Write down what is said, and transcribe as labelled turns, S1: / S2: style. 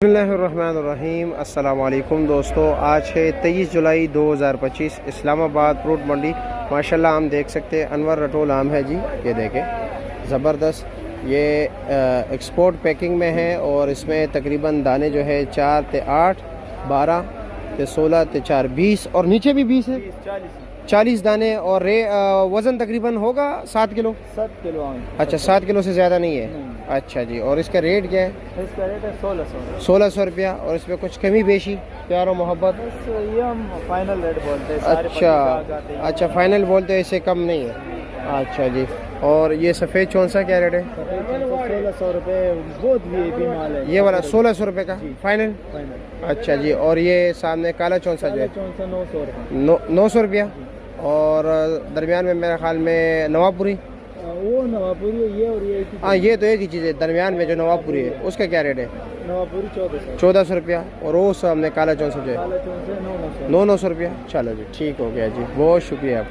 S1: बिस्मिल्लाहिर्रहमानिर्रहीम। अस्सलाम वालेकुम दोस्तों, आज है 23 जुलाई 2025। इस्लामाबाद फ्रूट मंडी। माशाल्लाह हम देख सकते हैं अनवर रटोल आम है जी। ये देखें ज़बरदस्त। ये एक्सपोर्ट पैकिंग में है और इसमें तकरीबन दाने जो है 4 ते 8 12 ते 16 ते 4 20 और नीचे भी 20 है, 40 दाने। और वज़न तकरीबन होगा 7 किलो।
S2: 7 किलो।
S1: अच्छा, 7 किलो से ज़्यादा नहीं है। अच्छा जी। और इसका रेट क्या है?
S2: इसका रेट है
S1: 1600 रुपया। और इसमें कुछ कमी बेशी, प्यार और मोहब्बत?
S2: बस ये हम फाइनल रेट बोलते हैं।
S1: अच्छा, फाइनल बोलते हैं, इससे कम नहीं है। अच्छा जी। और ये सफ़ेद चौंसा क्या रेट है?
S2: 1600 रुपये। बहुत भी माल है
S1: ये वाला 1600 रुपये का फाइनल। अच्छा जी। और ये सामने काला चौंसा जो है
S2: 900 रुपये।
S1: 900 रुपया। और दरमियान में मेरे ख्याल में नवाबपुरी,
S2: वो नवापुरी है ये, और ये
S1: हाँ ये तो एक ही चीज़ है। दरमियान में जो नवाबपुरी है उसका क्या रेट है?
S2: नवापुरी
S1: 1400 रुपया। और वो सामने काला चौंसा जो है
S2: काला चौंसे 900।
S1: 900 रुपया। चलो जी, ठीक हो गया जी, बहुत शुक्रिया।